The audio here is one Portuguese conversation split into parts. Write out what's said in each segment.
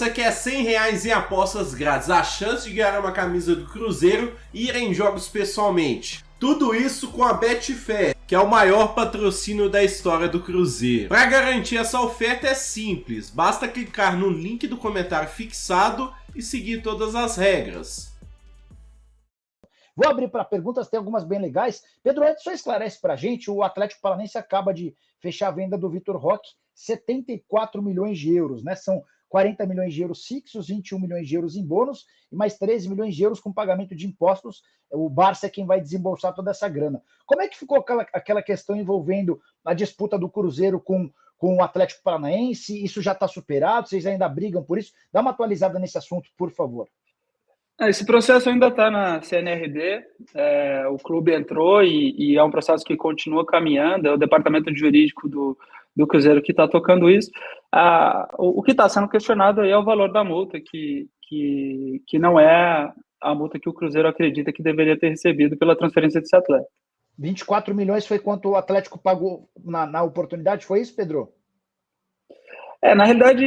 Você quer R$ 100 em apostas grátis, a chance de ganhar uma camisa do Cruzeiro e ir em jogos pessoalmente. Tudo isso com a Betfair, que é o maior patrocínio da história do Cruzeiro. Para garantir essa oferta é simples, basta clicar no link do comentário fixado e seguir todas as regras. Vou abrir para perguntas, tem algumas bem legais. Pedro Edson esclarece para a gente, o Atlético Paranaense acaba de fechar a venda do Vitor Roque, 74 milhões de euros, né? São 40 milhões de euros fixos, 21 milhões de euros em bônus e mais 13 milhões de euros com pagamento de impostos. O Barça é quem vai desembolsar toda essa grana. Como é que ficou aquela questão envolvendo a disputa do Cruzeiro com o Atlético Paranaense? Isso já está superado? Vocês ainda brigam por isso? Dá uma atualizada nesse assunto, por favor. Esse processo ainda está na CNRD, o clube entrou e é um processo que continua caminhando, é o departamento jurídico do Cruzeiro que está tocando isso. O que está sendo questionado aí é o valor da multa, que não é a multa que o Cruzeiro acredita que deveria ter recebido pela transferência desse atleta. 24 milhões foi quanto o Atlético pagou na oportunidade, foi isso, Pedro? Na realidade,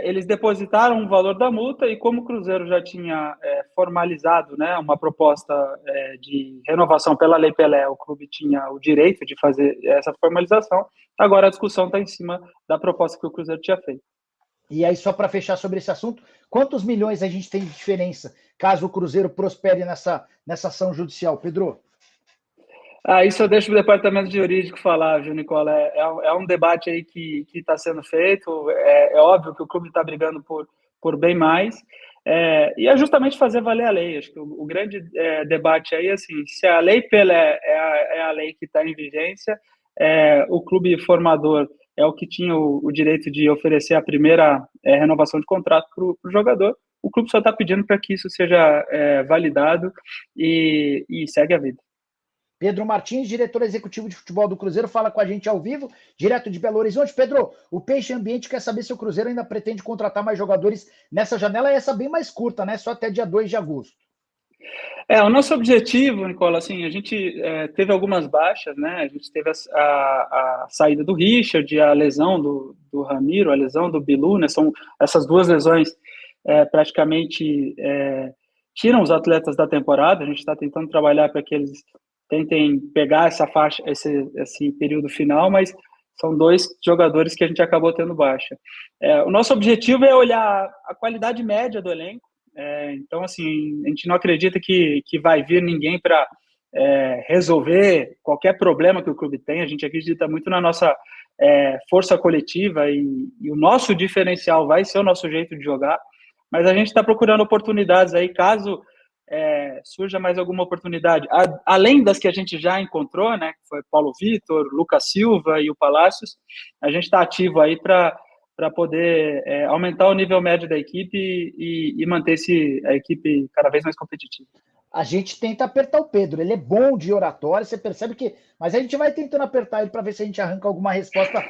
eles depositaram o valor da multa e como o Cruzeiro já tinha formalizado, né, uma proposta de renovação pela Lei Pelé, o clube tinha o direito de fazer essa formalização, agora a discussão está em cima da proposta que o Cruzeiro tinha feito. E aí, só para fechar sobre esse assunto, quantos milhões a gente tem de diferença caso o Cruzeiro prospere nessa ação judicial, Pedro? Isso eu deixo o departamento jurídico falar, viu, Nicola? É um debate aí que está sendo feito. É óbvio que o clube está brigando por bem mais. E é justamente fazer valer a lei. Acho que o grande debate aí é assim, se a Lei Pelé é a lei que está em vigência, o clube formador é o que tinha o direito de oferecer a primeira renovação de contrato para o jogador. O clube só está pedindo para que isso seja validado e segue a vida. Pedro Martins, diretor executivo de futebol do Cruzeiro, fala com a gente ao vivo, direto de Belo Horizonte. Pedro, o Peixe Ambiente quer saber se o Cruzeiro ainda pretende contratar mais jogadores nessa janela, essa bem mais curta, né? Só até dia 2 de agosto. O nosso objetivo, Nicola, assim, a gente teve algumas baixas, né? A gente teve a saída do Richard, a lesão do Ramiro, a lesão do Bilu, né? São essas duas lesões praticamente tiram os atletas da temporada. A gente está tentando trabalhar para que eles tentem pegar essa faixa, esse período final, mas são dois jogadores que a gente acabou tendo baixa. O nosso objetivo é olhar a qualidade média do elenco. Então, assim, a gente não acredita que vai vir ninguém para resolver qualquer problema que o clube tem. A gente acredita muito na nossa força coletiva e o nosso diferencial vai ser o nosso jeito de jogar. Mas a gente está procurando oportunidades aí, caso surja mais alguma oportunidade, além das que a gente já encontrou, né, que foi Paulo Vitor, Lucas Silva e o Palácios, a gente está ativo aí para poder aumentar o nível médio da equipe e manter a equipe cada vez mais competitiva. A gente tenta apertar o Pedro, ele é bom de oratória, você percebe que... Mas a gente vai tentando apertar ele para ver se a gente arranca alguma resposta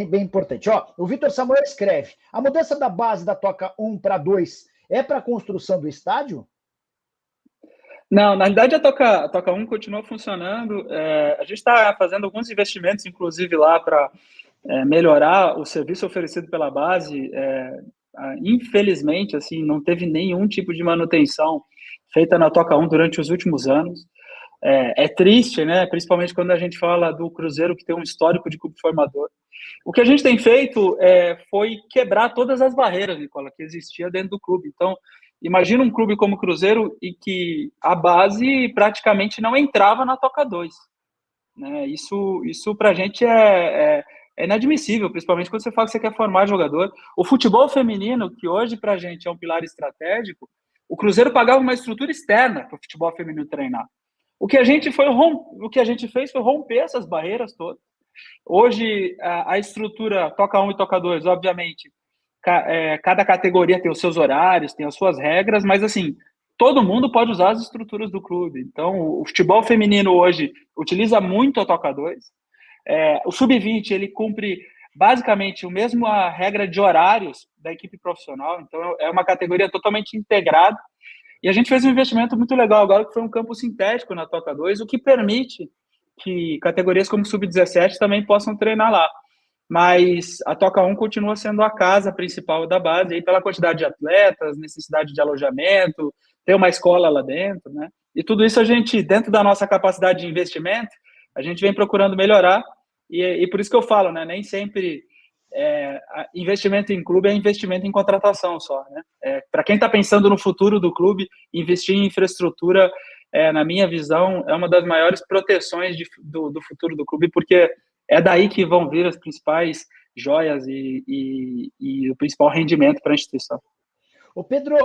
bem importante. O Vitor Samuel escreve, a mudança da base da Toca 1 para 2 é para a construção do estádio? Não, na realidade a Toca 1 continua funcionando. A gente está fazendo alguns investimentos, inclusive lá para melhorar o serviço oferecido pela base. Infelizmente, assim, não teve nenhum tipo de manutenção feita na Toca 1 durante os últimos anos. É triste, né? Principalmente quando a gente fala do Cruzeiro, que tem um histórico de clube formador. O que a gente tem feito foi quebrar todas as barreiras, Nicola, que existia dentro do clube. Então, imagina um clube como o Cruzeiro e que a base praticamente não entrava na Toca 2. Né? Isso para a gente é inadmissível, principalmente quando você fala que você quer formar jogador. O futebol feminino, que hoje para a gente é um pilar estratégico, o Cruzeiro pagava uma estrutura externa para o futebol feminino treinar. O que a gente fez foi romper essas barreiras todas. Hoje, a estrutura Toca 1 e Toca 2, obviamente, cada categoria tem os seus horários, tem as suas regras, mas assim, todo mundo pode usar as estruturas do clube. Então, o futebol feminino hoje utiliza muito a Toca 2. O Sub-20, ele cumpre basicamente a mesma regra de horários da equipe profissional, então é uma categoria totalmente integrada. E a gente fez um investimento muito legal agora, que foi um campo sintético na Toca 2, o que permite que categorias como Sub-17 também possam treinar lá. mas a Toca 1 continua sendo a casa principal da base, aí pela quantidade de atletas, necessidade de alojamento, ter uma escola lá dentro, né? E tudo isso a gente, dentro da nossa capacidade de investimento, a gente vem procurando melhorar, e por isso que eu falo, né? Nem sempre investimento em clube é investimento em contratação só, né? Para quem está pensando no futuro do clube, investir em infraestrutura, na minha visão, é uma das maiores proteções do futuro do clube, porque é daí que vão vir as principais joias e o principal rendimento para a instituição. Ô Pedro,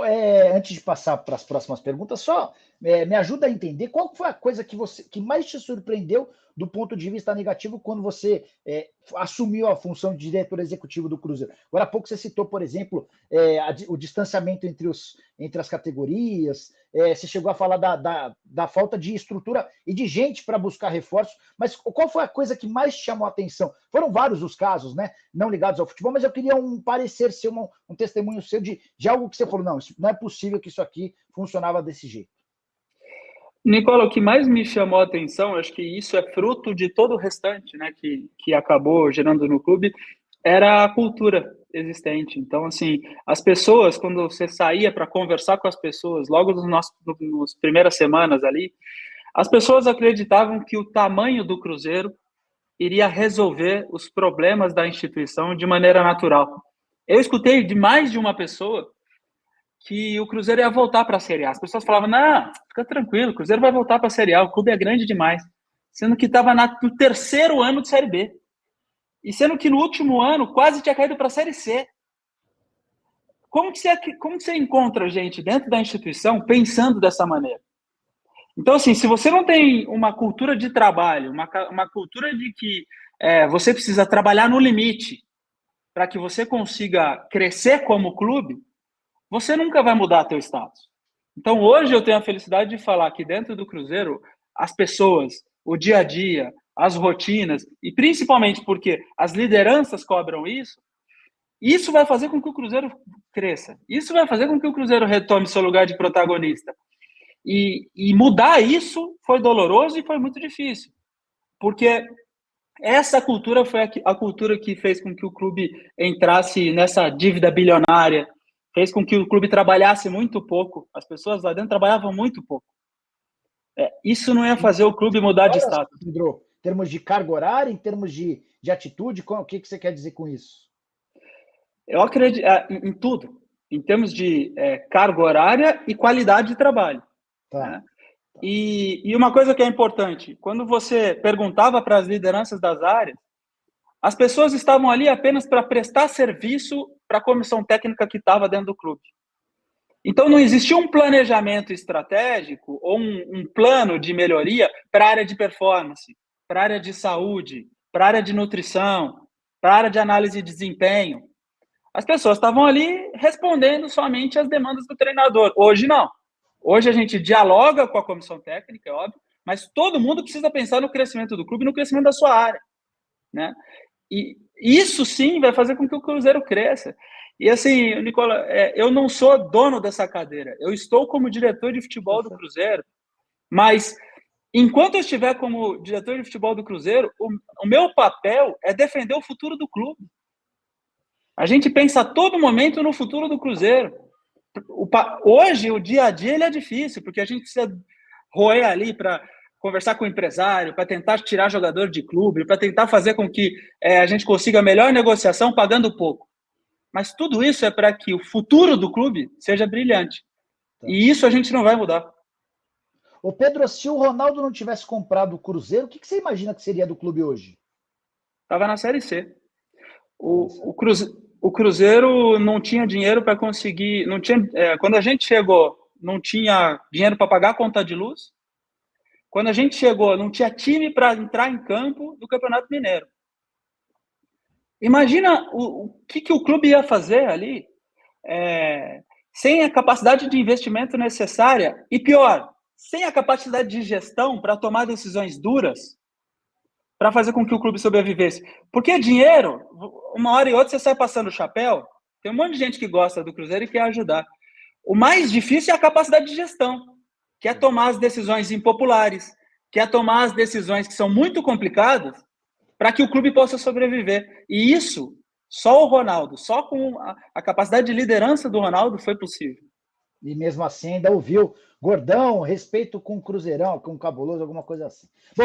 antes de passar para as próximas perguntas, só me ajuda a entender qual foi a coisa que mais te surpreendeu do ponto de vista negativo quando você assumiu a função de diretor executivo do Cruzeiro. Agora há pouco você citou, por exemplo, o distanciamento entre as categorias, você chegou a falar da falta de estrutura e de gente para buscar reforços, mas qual foi a coisa que mais te chamou a atenção? Foram vários os casos, né, não ligados ao futebol, mas eu queria um parecer seu, um testemunho seu de algo que você falou, não é possível que isso aqui funcionava desse jeito. Nicola, o que mais me chamou a atenção, acho que isso é fruto de todo o restante, né, que acabou gerando no clube, era a cultura existente. Então, assim, as pessoas, quando você saía para conversar com as pessoas, logo nas primeiras semanas ali, as pessoas acreditavam que o tamanho do Cruzeiro iria resolver os problemas da instituição de maneira natural. Eu escutei de mais de uma pessoa que o Cruzeiro ia voltar para a Série A. As pessoas falavam, não, fica tranquilo, o Cruzeiro vai voltar para a Série A, o clube é grande demais. Sendo que estava no terceiro ano de Série B. E sendo que no último ano quase tinha caído para a Série C. Como que você encontra gente dentro da instituição pensando dessa maneira? Então, assim, se você não tem uma cultura de trabalho, uma cultura de que você precisa trabalhar no limite para que você consiga crescer como clube, você nunca vai mudar teu status. Então, hoje eu tenho a felicidade de falar que dentro do Cruzeiro, as pessoas, o dia a dia, as rotinas, e principalmente porque as lideranças cobram isso vai fazer com que o Cruzeiro cresça. Isso vai fazer com que o Cruzeiro retome seu lugar de protagonista. E mudar isso foi doloroso e foi muito difícil. Porque essa cultura foi a cultura que fez com que o clube entrasse nessa dívida bilionária, fez com que o clube trabalhasse muito pouco. As pessoas lá dentro trabalhavam muito pouco. Isso não ia fazer o clube mudar de status. Pedro, em termos de carga horária, em termos de atitude, o que você quer dizer com isso? Eu acredito em tudo. Em termos de carga horária e qualidade de trabalho. Tá. Né? E uma coisa que é importante, quando você perguntava para as lideranças das áreas, as pessoas estavam ali apenas para prestar serviço para a comissão técnica que estava dentro do clube. Então, não existia um planejamento estratégico ou um plano de melhoria para a área de performance, para a área de saúde, para a área de nutrição, para a área de análise de desempenho. As pessoas estavam ali respondendo somente às demandas do treinador. Hoje, não. Hoje a gente dialoga com a comissão técnica, é óbvio, mas todo mundo precisa pensar no crescimento do clube e no crescimento da sua área, né? E isso sim vai fazer com que o Cruzeiro cresça. E assim, Nicola, eu não sou dono dessa cadeira, eu estou como diretor de futebol do Cruzeiro, mas enquanto eu estiver como diretor de futebol do Cruzeiro, o meu papel é defender o futuro do clube. A gente pensa a todo momento no futuro do Cruzeiro. Hoje, o dia a dia ele é difícil, porque a gente precisa roer ali para conversar com o empresário, para tentar tirar jogador de clube, para tentar fazer com que a gente consiga a melhor negociação pagando pouco. Mas tudo isso é para que o futuro do clube seja brilhante. E isso a gente não vai mudar. Ô Pedro, se o Ronaldo não tivesse comprado o Cruzeiro, o que você imagina que seria do clube hoje? Estava na Série C. O Cruzeiro não tinha dinheiro para conseguir... quando a gente chegou, não tinha dinheiro para pagar a conta de luz. Quando a gente chegou, não tinha time para entrar em campo do Campeonato Mineiro. Imagina o que o clube ia fazer ali sem a capacidade de investimento necessária e, pior, sem a capacidade de gestão para tomar decisões duras para fazer com que o clube sobrevivesse. Porque dinheiro, uma hora e outra você sai passando o chapéu, tem um monte de gente que gosta do Cruzeiro e quer ajudar. O mais difícil é a capacidade de gestão, que é tomar as decisões impopulares, que é tomar as decisões que são muito complicadas para que o clube possa sobreviver. E isso, só o Ronaldo, só com a capacidade de liderança do Ronaldo foi possível. E mesmo assim ainda ouviu, Gordão, respeito com o Cruzeirão, com o Cabuloso, alguma coisa assim. Bom,